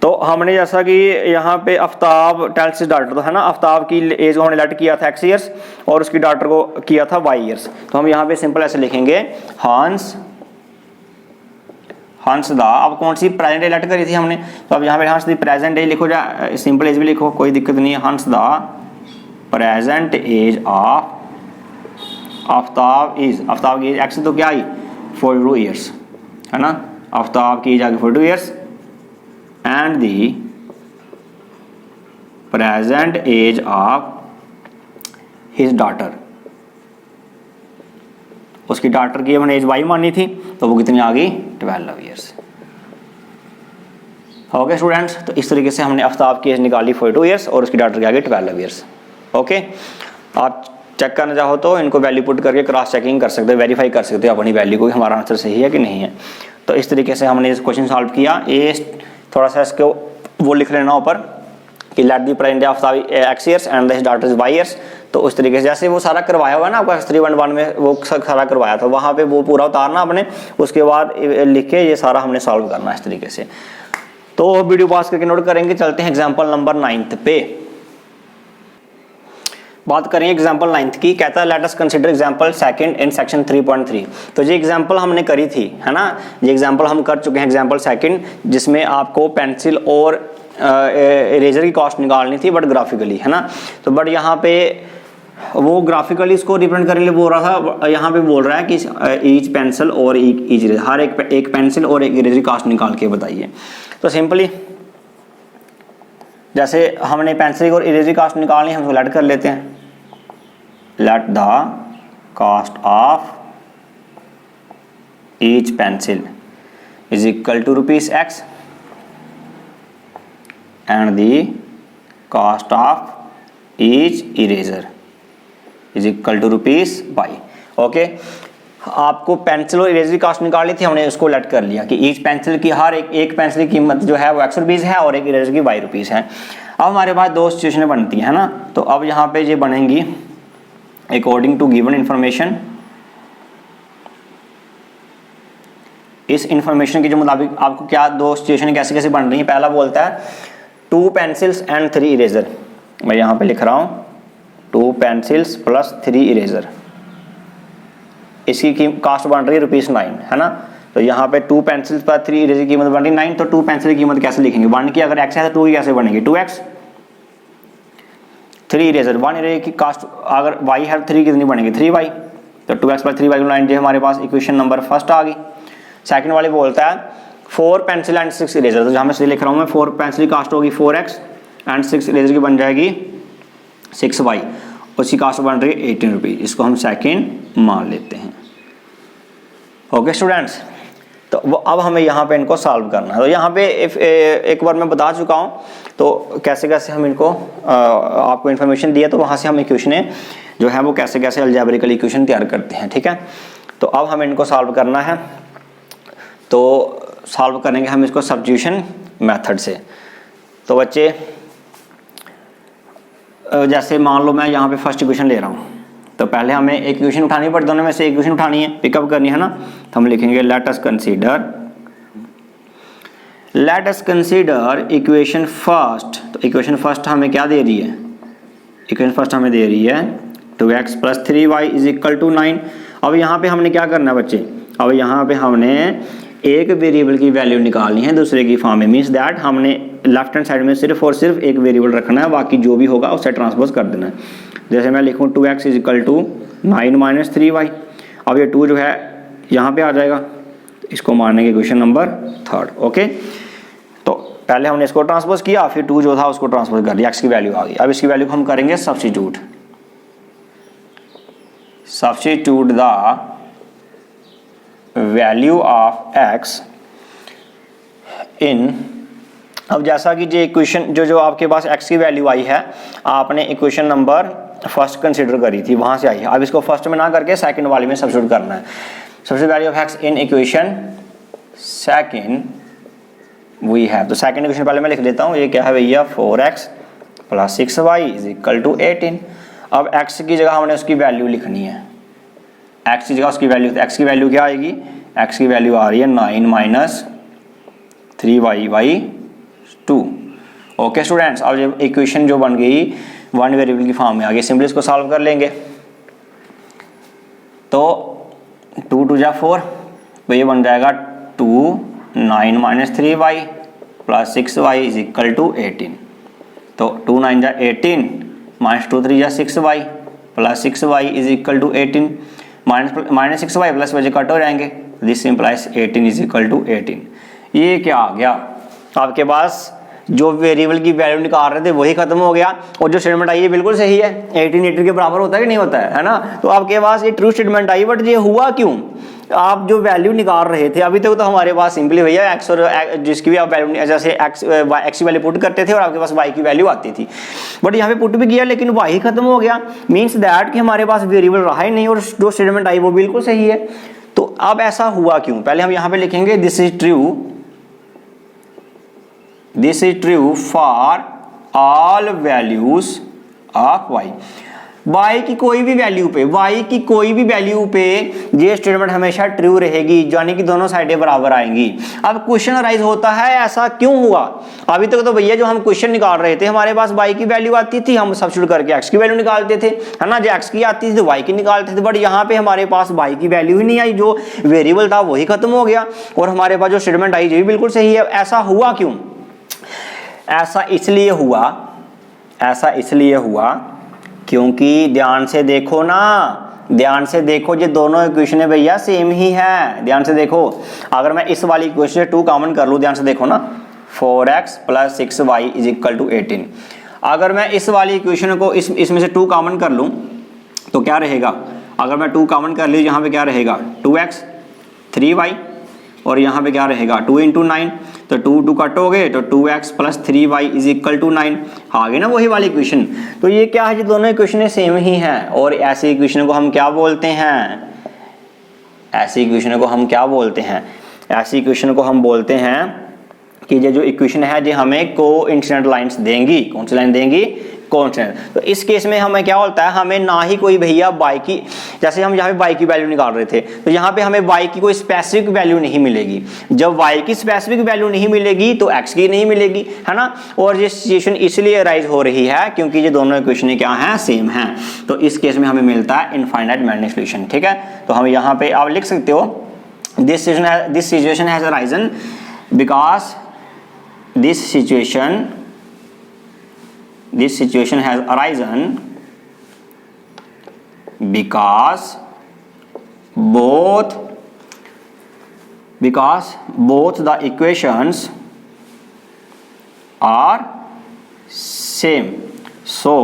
तो हमने जैसा कि यहाँ पे आफ्ताब टेल्स हिज डॉटर, तो है ना, आफ्ताब की एज हमने लेट किया था x ईयर्स और उसकी डॉटर को किया था y ईयर्स। तो हम यहाँ पे सिंपल ऐसे लिखेंगे हंस दा, अब कौन सी प्रेजेंट डे लेट करी थी हमने, तो अब यहाँ पे हंस दी प्रेजेंट डे लिखो, या सिंपल एज भी लिखो, कोई दिक्कत नहीं है। हंस दा प्रेजेंट एज ऑफ आफ्ताब की एज x, तो क्या आई 42 ईयर्स, है ना, आफ्ताब की एज आ गई 42 years and the present age of his daughter, उसकी डॉटर की हमने एज y मानी थी, तो वो कितनी आ गई 12 ईयर्स। ओके स्टूडेंट्स, तो इस तरीके से हमने आफ्ताब की एज निकाली 42 ईयर्स और उसकी डॉटर की आ गई 12 ईयर्स। ओके, आप चेक करना चाहो तो इनको वैल्यू पुट करके क्रॉस चेकिंग कर सकते हो, वेरीफाई कर सकते हो अपनी वैल्यू को, हमारा आंसर सही है कि नहीं है। तो इस तरीके से हमने इस क्वेश्चन सॉल्व किया। ये थोड़ा सा इसको वो लिख लेना ऊपर कि let the present of x years and his daughter is y years. तो उस तरीके से जैसे वो सारा करवाया हुआ है ना आपका 3.1 में, वो सारा करवाया था, वहाँ पे वो पूरा उतारना आपने, उसके बाद लिख के ये सारा हमने सॉल्व करना इस तरीके से। तो वीडियो पास करके नोट करेंगे। चलते हैं एग्जाम्पल नंबर 9 पे, बात करेंगे एग्जाम्पल 9 की। कहता है late us consider example second in section 3.3। तो ये एग्जाम्पल हमने करी थी, है ना, ये एग्जाम्पल हम कर चुके हैं एग्जाम्पल सेकंड, जिसमें आपको पेंसिल और इरेजर की कॉस्ट निकालनी थी, बट ग्राफिकली, है ना। तो बट यहाँ पे वो ग्राफिकली इसको रिप्रेजेंट करने के लिए बोल रहा था, यहाँ पे बोल रहा है कि ईच पेंसिल और ईच इरेजर, हर एक पेंसिल और एक इरेजर की कॉस्ट निकाल के बताइए। तो सिंपली जैसे हमने पेंसिल और इरेजर की कॉस्ट निकालनी है, हम उसको लेट कर लेते हैं। Let the cost of each pencil is equal to ₹x and the cost of each eraser is equal to ₹y। Okay, आपको पेंसिल और इरेजर की कॉस्ट निकाली थी, हमने उसको लेट कर लिया कि ईच पेंसिल की, हर एक पेंसिल की कीमत जो है वो ₹x है और एक इरेजर की ₹y है। अब हमारे पास दो सिचुएशनें बनती हैं ना, तो अब यहाँ पे ये बनेंगी अकॉर्डिंग टू गिवन इंफॉर्मेशन। इस इंफॉर्मेशन के जो मुताबिक आपको क्या दो सिचुएशन कैसे कैसे बन रही है। पहला बोलता है 2 पेंसिल्स एंड 3 इरेजर, मैं यहाँ पे लिख रहा हूँ 2 पेंसिल्स प्लस 3 इरेजर, इसकी कास्ट बन रही है ₹9, है ना। तो यहाँ पे 2 पेंसिल्स पर 3 इरेजर की कीमत बन रही है 9, तो 2 पेंसिल की कीमत कैसे लिखेंगे, 1 की अगर x है तो 2 की कैसे बनेगी 2x। 3 इरेजर, 1 इरेजर की कास्ट अगर y है तो 3 कितनी बनेगी 3y, तो 2x पर 3y 9 जो हमारे पास इक्वेशन नंबर फर्स्ट आ गई। सेकंड वाले बोलता है 4 पेंसिल एंड 6 इरेजर, तो जहाँ मैं लिख रहा हूँ मैं 4 पेंसिल की कास्ट होगी 4x एंड 6 इरेजर की बन जाएगी 6y, उसकी कास्ट बन रही है ₹18, इसको हम सेकंड मान लेते हैं। ओके स्टूडेंट्स, तो वो अब हमें यहाँ पे इनको सॉल्व करना है। तो यहाँ पे एक बार मैं बता चुका हूँ, तो कैसे कैसे हम इनको आपको इन्फॉर्मेशन दिया, तो वहाँ से हम इक्वेशनें जो है वो कैसे कैसे अलजेब्रिकल इक्वेशन तैयार करते हैं, ठीक है। तो अब हमें इनको सॉल्व करना है, तो सॉल्व करेंगे हम इसको सब्स्टिट्यूशन मेथड से। तो बच्चे जैसे मान लो मैं यहाँ पे फर्स्ट इक्वेशन ले रहा हूँ, तो पहले हमें एक इक्वेशन उठानी पड़ती है, दोनों में से एक इक्वेशन उठानी है, पिकअप करनी है ना। तो हम लिखेंगे late us consider equation first. तो इक्वेशन फर्स्ट हमें क्या दे रही है, इक्वेशन फर्स्ट हमें दे रही है 2x plus 3y is equal to 9। अब यहाँ पे हमने क्या करना है बच्चे, अब यहाँ पे हमने एक वेरिएबल की वैल्यू निकालनी है दूसरे की फॉर्म में, मीन्स दैट हमने लेफ्ट हैंड साइड में सिर्फ और सिर्फ एक वेरिएबल रखना है, बाकी जो भी होगा उससे ट्रांसपोज कर देना है। जैसे मैं लिखूँ 2x is equal to 9 minus 3y, अब ये 2 जो है यहाँ पे आ जाएगा, इसको मारने के क्वेश्चन नंबर 3। ओके, तो पहले हमने इसको ट्रांसपोज किया, फिर 2 जो था उसको ट्रांसपोज कर दिया, x की वैल्यू आ गई। अब इसकी वैल्यू को हम करेंगे substitute the value of x इन। अब जैसा कि ये इक्वेशन जो आपके पास x की वैल्यू आई है, आपने इक्वेशन नंबर फर्स्ट कंसीडर करी थी, वहां से आई है। अब इसको फर्स्ट में ना करके सेकंड वाली में सब्स्टिट्यूट करना है। सबसे value of x in equation second we have, तो सेकंड इक्वेशन पहले मैं लिख देता हूँ, ये क्या है भैया 4x plus 6y is equal to 18। अब x की जगह हमने उसकी वैल्यू लिखनी है, x की जगह उसकी वैल्यू, x की वैल्यू क्या आएगी, एक्स की वैल्यू आ रही है 9 माइनस 3y/2। ओके स्टूडेंट्स, अब जब इक्वेशन जो बन गई वन वेरिएबल की फॉर्म में आ गई, सिंपली इसको सॉल्व कर लेंगे। तो 2 2 जा 4, तो ये बन जाएगा 2 9 minus 3y plus 6y is equal to 18। तो 2 9 जा 18 माइनस 2 3 जा 6y plus 6y is equal to 18। Minus 6y plus वजह कट हो जाएंगे, this simplifies 18 is equal to 18। ये क्या आ गया, आपके पास जो वेरिएबल की वैल्यू निकाल रहे थे वही खत्म हो गया, और जो स्टेटमेंट आई है बिल्कुल सही है, 18 के बराबर होता है कि नहीं होता है ना। तो आपके पास ये ट्रू स्टेटमेंट आई, बट ये हुआ क्यों, आप जो वैल्यू निकाल रहे थे अभी तक तो हमारे पास सिंपली भैया एक्स और जिसकी भी आप वैल्यू जैसे एक्स की वैल्यू पुट करते थे और आपके पास वाई की वैल्यू आती थी, बट यहाँ पे पुट भी किया लेकिन वाई खत्म हो गया, मीन्स दैट कि हमारे पास वेरिएबल रहा ही नहीं और जो स्टेटमेंट आई वो बिल्कुल सही है। तो अब ऐसा हुआ क्यों, पहले हम यहाँ पे लिखेंगे this is true for all values of y. y की कोई भी वैल्यू पे ये स्टेटमेंट हमेशा ट्रू रहेगी, यानी कि दोनों साइडें बराबर आएंगी। अब क्वेश्चन अराइज होता है ऐसा क्यों हुआ, अभी तक तो भैया जो हम क्वेश्चन निकाल रहे थे हमारे पास y की वैल्यू आती थी, हम सब्स्टिट्यूट करके x की वैल्यू निकालते थे, है ना, जो x की आती थी तो y की निकालते थे, बट यहाँ पे हमारे पास y की वैल्यू ही नहीं आई, जो वेरिएबल था वही खत्म हो गया और हमारे पास जो स्टेटमेंट आई ये भी बिल्कुल सही है। ऐसा हुआ क्यों, ऐसा इसलिए हुआ क्योंकि ध्यान से देखो ये दोनों इक्वेशन भैया सेम ही है। ध्यान से देखो, अगर मैं इस वाली इक्वेशन से 2 कॉमन कर लूँ, ध्यान से देखो ना, 4x plus 6y is equal to 18। अगर मैं इस वाली इक्वेशन को इसमें से 2 कॉमन कर लूँ तो क्या रहेगा, अगर मैं 2 कॉमन कर ली यहाँ पे क्या रहेगा 2x 3y और यहाँ पे क्या रहेगा 2 × 9, तो 2 2 कट हो गए तो 2x plus 3y is equal to 9 आ गई ना वही वाली इक्वेशन। तो ये क्या है, ये दोनों इक्वेशन सेम ही हैं और ऐसी इक्वेशन को हम क्या बोलते हैं, ऐसी इक्वेशन को हम बोलते हैं कि ये जो इक्वेशन है ये हमें कोइंसिडेंट लाइंस देंगी। कौन सी लाइन देंगी, कॉन्स्टेंट। तो इस केस में हमें क्या होता है, हमें ना ही कोई भैया y की, जैसे हम यहाँ पे y की वैल्यू निकाल रहे थे तो यहाँ पे हमें y की कोई स्पेसिफिक वैल्यू नहीं मिलेगी। जब y की स्पेसिफिक वैल्यू नहीं मिलेगी तो x की नहीं मिलेगी, है ना। और ये सिचुएशन इसलिए अराइज हो रही है क्योंकि ये दोनों इक्वेशन क्या हैं, सेम हैं। तो इस केस में हमें मिलता है इनफाइनाइट मैग्नेटिक सॉल्यूशन। ठीक है, तो हम यहाँ पे आप लिख सकते हो this situation has arisen because this situation has arisen because both the equations are same, so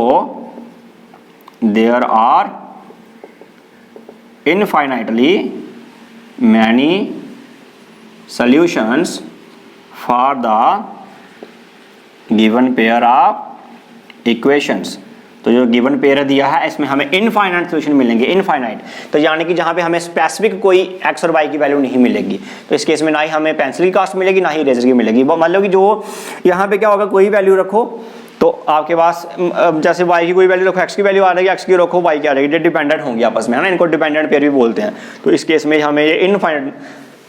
there are infinitely many solutions for the given pair of equations. तो जो गिवन पेयर दिया है इसमें हमें इनफाइनाइट सॉल्यूशन मिलेंगे, infinite. तो यानी कि जहां पे हमें स्पेसिफिक कोई एक्स और वाई की वैल्यू नहीं मिलेगी। तो इस केस में ना ही हमें पेंसिल की कास्ट मिलेगी ना ही इरेजर की मिलेगी। मान लो कि जो यहाँ पे क्या होगा, कोई वैल्यू रखो तो आपके पास जैसे y की कोई वैल्यू रखो, x की वैल्यू आ रही है, x की रखो y की आ रही है, डिपेंडेंट होंगी आपस में, है ना। इनको डिपेंडेंट पेयर भी बोलते हैं। तो इस केस में हमें ये इनफाइनाइट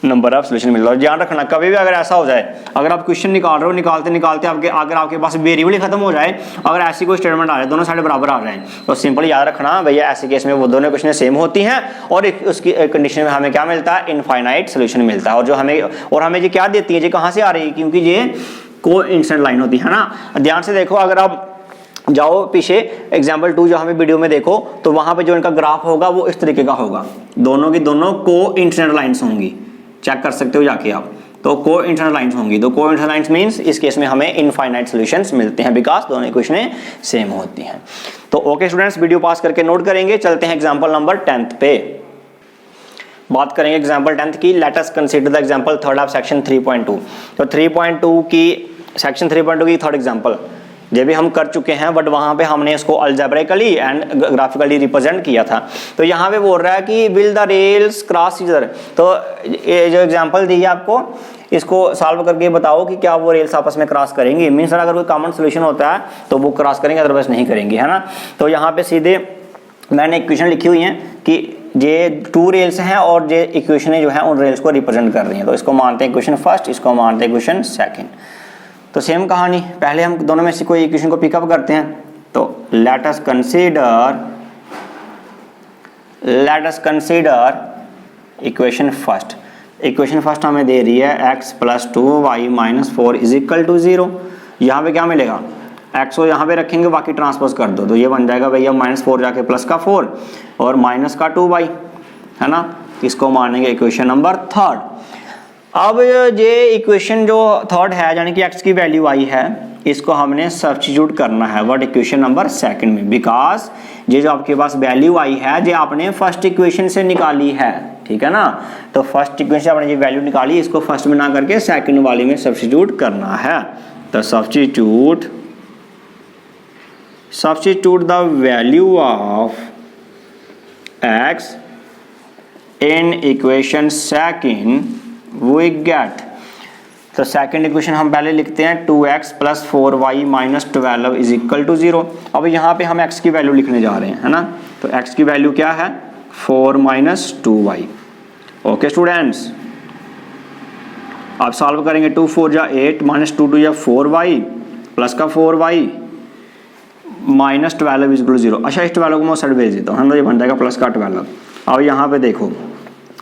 नंबर ऑफ सॉल्यूशन मिल रहा है। ध्यान रखना कभी भी अगर ऐसा हो जाए, अगर आप क्वेश्चन निकाल रहे हो, निकालते अगर आपके पास वेरिएबल ही खत्म हो जाए, अगर ऐसी कोई स्टेटमेंट आ जाए दोनों साइड बराबर आ रहे हैं, तो सिंपल याद रखना भैया ऐसे केस में वो दोनों क्वेश्चन सेम होती हैं और उसकी कंडीशन में हमें क्या मिलता है, इनफाइनाइट सॉल्यूशन मिलता है। और जो हमें ये क्या देती है, ये कहाँ से आ रही है, क्योंकि ये कोइंसिडेंट लाइन होती है ना। ध्यान से देखो, अगर आप जाओ पीछे एग्जाम्पल 2 जो हमें वीडियो में देखो तो वहां पे जो इनका ग्राफ होगा वो इस तरीके का होगा, दोनों की दोनों कोइंसिडेंट लाइंस होंगी, चेक कर सकते हो जाके आप। तो कोइंसिडेंट लाइंस होंगी, तो कोइंसिडेंट लाइंस मींस इस केस में हमें इनफाइनाइट सॉल्यूशंस मिलते हैं बिकॉज दोनों इक्वेशनें सेम होती हैं। तो ओके स्टूडेंट्स, वीडियो पास करके नोट करेंगे। चलते हैं एग्जांपल नंबर 10 पे, बात करेंगे एग्जांपल 10 की। Late us consider the example third of section 3.2। तो 3.2 की सेक्शन 3.2 की थर्ड एग्जांपल ये भी हम कर चुके हैं, बट वहां पे हमने इसको अलजेब्रिकली एंड ग्राफिकली रिप्रेजेंट किया था। तो यहाँ पे बोल रहा है कि will the rails cross each other. तो ये जो एग्जांपल दी है आपको, इसको सॉल्व करके बताओ कि क्या वो रेल्स आपस में क्रॉस करेंगी। मीन्स अगर कोई कॉमन सोल्यूशन होता है तो वो क्रॉस करेंगे, अदरवाइज नहीं करेंगे, है ना। तो यहाँ पे सीधे मैंने इक्वेशन लिखी हुई है कि ये टू रेल्स हैं और ये इक्वेशन जो है उन रेल्स को रिप्रेजेंट कर रही हैं। तो इसको मानते हैं इक्वेशन फर्स्ट, इसको मानते हैं इक्वेशन सेकंड। तो सेम कहानी, पहले हम दोनों में से कोई इक्वेशन को पिकअप करते हैं। तो late us consider equation first. Equation first हमें दे रही है x + 2y - 4 = 0। यहाँ पे क्या मिलेगा, x को यहाँ पे रखेंगे, बाकी ट्रांसपोज कर दो तो ये बन जाएगा भैया -4 जाके +4 और -2y, है ना। इसको मानेंगे इक्वेशन नंबर थर्ड। अब ये इक्वेशन जो थर्ड है यानी कि x की वैल्यू आई है, इसको हमने सब्स्टिट्यूट करना है वर्ड इक्वेशन नंबर सेकंड में, बिकॉज ये जो आपके पास वैल्यू आई है ये आपने फर्स्ट इक्वेशन से निकाली है, ठीक है ना। तो फर्स्ट इक्वेशन से आपने ये वैल्यू निकाली, इसको फर्स्ट में ना करके सेकंड वाली में सब्स्टिट्यूट करना है। तो substitute the value of x in equation second we get। तो सेकंड इक्वेशन हम पहले लिखते हैं 2x + 4y - 12 = 0। अब यहाँ पे हम x की वैल्यू लिखने जा रहे हैं, है ना। तो x की वैल्यू क्या है, 4 - 2y। ओके स्टूडेंट्स, आप सॉल्व करेंगे 2 4 जा 8 -2 2 जा 4y +4y -12 = 0। अच्छा, इस 12 को मैं साइड भेज देता हूँ, है ना, ये बन जाएगा +12। अब यहाँ पे देखो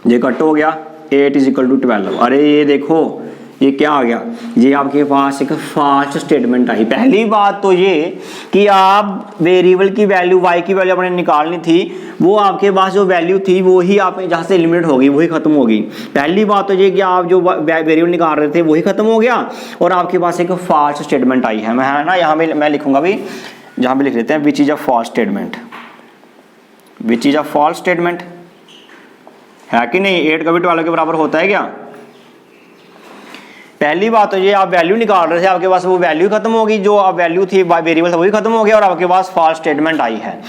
ये कट हो गया, 8 = 12। अरे ये देखो ये क्या आ गया, ये आपके पास एक फास्ट स्टेटमेंट आई। पहली बात तो ये कि आप वेरिएबल की वैल्यू y की वैल्यू आपने निकालनी थी, वो आपके पास जो वैल्यू थी वो ही आप जहाँ से एलिमिनेट होगी वही खत्म होगी। पहली बात तो ये कि आप जो वेरिएबल निकाल रहे थे वही खत्म हो गया और आपके पास एक फास्ट स्टेटमेंट आई है। मैं, है ना, यहाँ पे मैं लिखूंगा भी, जहाँ पे लिख लेते हैं which is a false statement. Which is a false statement है कि नहीं, 8 कभी 12 के बराबर होता है क्या। पहली बात तो ये आप वैल्यू निकाल रहे थे, आपके पास वो वैल्यू खत्म होगी, जो आप वैल्यू थी वेरिएबल था वही खत्म हो गया और आपके पास फॉल्स स्टेटमेंट आई है।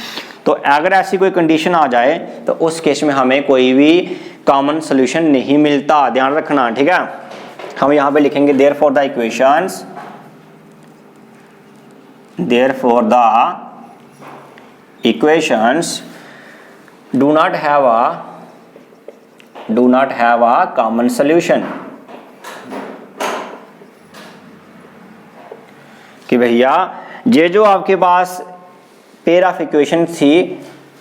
तो अगर ऐसी कोई कंडीशन आ जाए तो उस केस में हमें कोई भी कॉमन सोल्यूशन नहीं मिलता, ध्यान रखना, ठीक है। हम यहाँ पे लिखेंगे therefore the equations do not have a common solution। कि भैया ये जो आपके पास पेयर ऑफ इक्वेशन थी,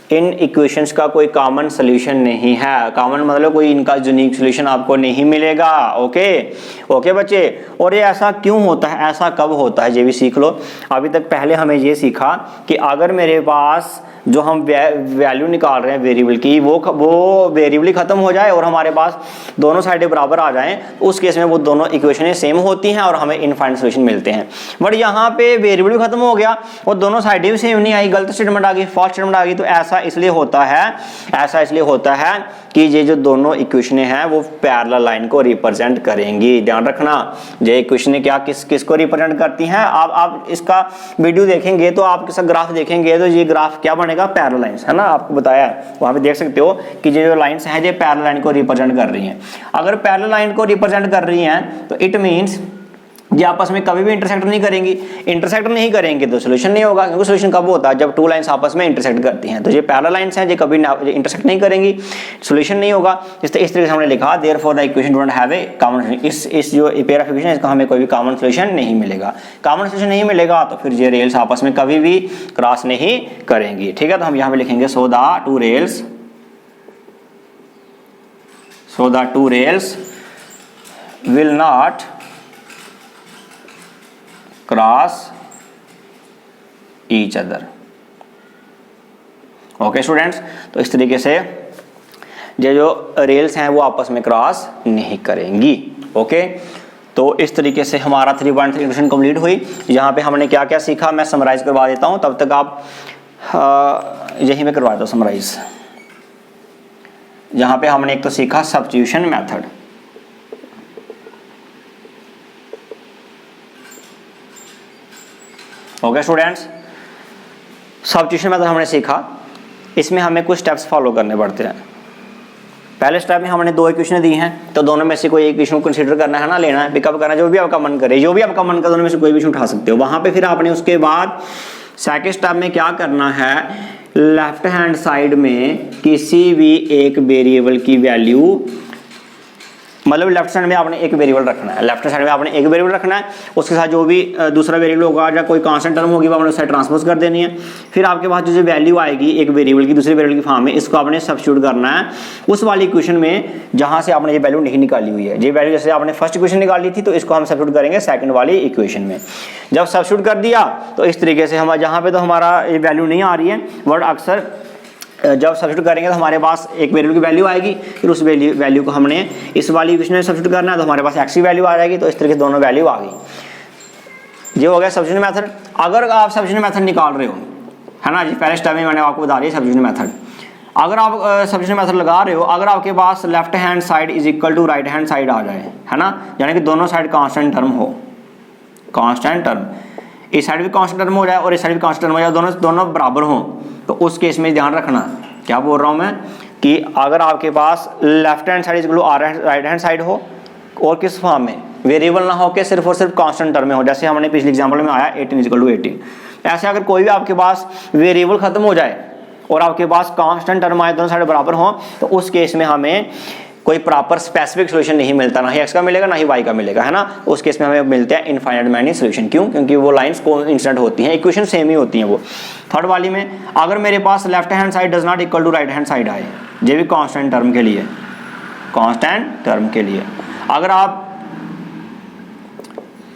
इन इक्वेशंस का कोई कॉमन सोल्यूशन नहीं है। कॉमन मतलब कोई इनका यूनिक सोल्यूशन आपको नहीं मिलेगा। ओके बच्चे, और ये ऐसा क्यों होता है, ऐसा कब होता है, ये भी सीख लो। अभी तक पहले हमें ये सीखा कि अगर मेरे पास जो हम वैल्यू निकाल रहे हैं वेरिएबल की, वो वेरिएबल ही खत्म हो जाए और हमारे पास दोनों साइडें बराबर आ जाएं, तो उस केस में वो दोनों इक्वेशनें सेम होती हैं और हमें इनफाइनाइट सोल्यूशन मिलते हैं। बट यहाँ पे वेरिएबल भी खत्म हो गया और दोनों साइडें भी सेम नहीं आई, गलत स्टेटमेंट आ गई, फॉल्स स्टेटमेंट आ गई। तो ऐसा इसलिए होता है कि ये जो दोनों इक्वेशनें हैं वो पैरेलल लाइन को रिप्रेजेंट करेंगी। ध्यान रखना, ये इक्वेशनें क्या किस को रिप्रेजेंट करती हैं। आप इसका वीडियो देखेंगे तो आप इसका ग्राफ देखेंगे तो ये ग्राफ क्या बनेगा, पैरेलल लाइंस, है ना, आपको बताया है। वहां पे देख सकते हो कि ये जो लाइंस हैं ये पैरेलल लाइन को रिप्रेजेंट कर रही हैं। अगर पैरेलल लाइन को रिप्रेजेंट कर रही हैं तो इट मींस ये आपस में कभी भी इंटरसेक्ट नहीं करेंगी। इंटरसेक्ट नहीं करेंगे तो सोल्यूशन नहीं होगा, क्योंकि सोल्यूशन कब होता है, जब टू लाइंस आपस में इंटरसेक्ट करती हैं। तो ये पैरेलल लाइंस हैं, ये कभी इंटरसेक्ट नहीं करेंगी, सोल्यूशन नहीं होगा। इस तरीके से हमने लिखा therefore the equation don't have a common. इस जो पेयर ऑफ इक्वेशन है इसका हमें कोई भी कॉमन सोल्यूशन नहीं मिलेगा। कॉमन सोल्यूशन नहीं मिलेगा तो फिर ये रेल्स आपस में कभी भी क्रॉस नहीं करेंगी, ठीक है। तो हम यहाँ पे लिखेंगे so the two rails will not cross each other. Okay students, तो इस तरीके से ये जो रेल्स हैं वो आपस में क्रॉस नहीं करेंगी। ओके, तो इस तरीके से हमारा 3.3 इक्वेशन कंप्लीट हुई। यहाँ पे हमने क्या क्या सीखा मैं समराइज करवा देता हूँ, तब तक आप यहीं में करवा देता हूँ समराइज। यहाँ पे हमने एक तो सीखा substitution method, okay students. Substitution method हमने सीखा, इसमें हमें कुछ स्टेप्स फॉलो करने पड़ते हैं। पहले स्टेप में हमने 2 इक्वेशन दी हैं, तो दोनों में से कोई एक इक्वेशन को कंसीडर करना है ना, लेना है, पिकअप करना, जो भी आपका मन करे, दोनों में से कोई भी उठा सकते हो। वहां पे फिर आपने उसके बाद सेकंड स्टेप में क्या करना है, लेफ्ट हैंड साइड में किसी भी एक वेरिएबल की वैल्यू, मतलब लेफ्ट साइड में आपने एक वेरिएबल रखना है, लेफ्ट साइड में आपने एक वेरिएबल रखना है, उसके साथ जो भी दूसरा वेरिएबल होगा या कोई कांस्टेंट टर्म होगी वो आपने उस साइड ट्रांसपोज कर देनी है। फिर आपके पास जो वैल्यू आएगी एक वेरिएबल की दूसरे वेरिएबल की फॉर्म में, इसको आपने सब्स्टिट्यूट करना है उस वाली इक्वेशन में जहां से आपने ये वैल्यू नहीं निकाली हुई है। ये वैल्यू जैसे आपने फर्स्ट इक्वेशन निकाली थी तो इसको हम सब्स्टिट्यूट करेंगे सेकंड वाली इक्वेशन में। जब सब्स्टिट्यूट कर दिया तो इस तरीके से हम जहाँ पे तो हमारा ये वैल्यू नहीं आ रही है, बट अक्सर जब सब्स्टिट्यूट करेंगे तो हमारे पास एक वेरिएबल की वैल्यू आएगी, फिर उस वैल्यू को हमने इस वाली इक्वेशन में सब्स्टिट्यूट करना है तो हमारे पास एक्स की वैल्यू आ जाएगी। तो इस तरीके से दोनों वैल्यू आ गई। ये हो गया सब्स्टिट्यूशन मेथड। अगर आप सब्स्टिट्यूशन मेथड निकाल रहे हो, है ना जी, पहले स्टेप में मैंने आपको बता दिया सब्स्टिट्यूशन मेथड। अगर आप सब्स्टिट्यूशन मेथड लगा रहे हो, अगर आपके पास left hand side is equal to right hand side आ जाए, है ना, यानी कि दोनों साइड कांस्टेंट टर्म हो, कांस्टेंट टर्म, इस साइड भी कांस्टेंट टर्म हो जाए और इस साइड भी कांस्टेंट टर्म हो जाए, दोनों बराबर हो, तो उस केस में ध्यान रखना, क्या बोल रहा हूं मैं, कि अगर आपके पास left hand side is equal to right hand side हो और किस फॉर्म में, वेरिएबल ना हो के सिर्फ और सिर्फ कांस्टेंट टर्म में हो, जैसे हमने पिछले एग्जांपल में आया 18 इज इक्वल टू 18। ऐसे अगर कोई भी आपके पास वेरिएबल खत्म हो जाए और आपके पास कांस्टेंट टर्म आए, दोनों साइड बराबर हो, तो उस केस में हमें कोई प्रॉपर स्पेसिफिक सॉल्यूशन नहीं मिलता, ना ही एक्स का मिलेगा ना ही वाई का मिलेगा, है ना। उस केस में हमें मिलते हैं इनफाइनाइट मैनी सॉल्यूशन। क्यों? क्योंकि वो लाइंस कोइंसिडेंट होती हैं, इक्वेशन सेम ही होती हैं वो। थर्ड वाली में अगर मेरे पास left hand side does not equal to right hand side आए, ये भी कांस्टेंट टर्म के लिए, कांस्टेंट टर्म के लिए अगर आप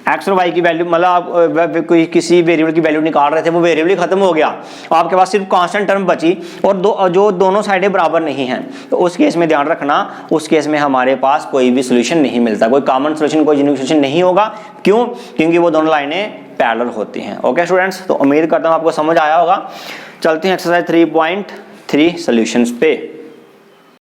एक्स और वाई की वैल्यू, मतलब आप कोई किसी वेरिएबल की वैल्यू निकाल रहे थे, वो वेरिएबल ही खत्म हो गया, आपके पास सिर्फ कांस्टेंट टर्म बची और जो दोनों साइडें बराबर नहीं हैं, तो उस केस में ध्यान रखना, उस केस में हमारे पास कोई भी सोल्यूशन नहीं मिलता, कोई कॉमन सोल्यूशन, कोई यूनिक सोल्यूशन नहीं होगा। क्यों? क्योंकि वो दोनों लाइनें पैरेलल होती हैं। ओके स्टूडेंट्स, तो उम्मीद करता हूँ आपको समझ आया होगा। चलते हैं एक्सरसाइज 3.3 सॉल्यूशंस पे।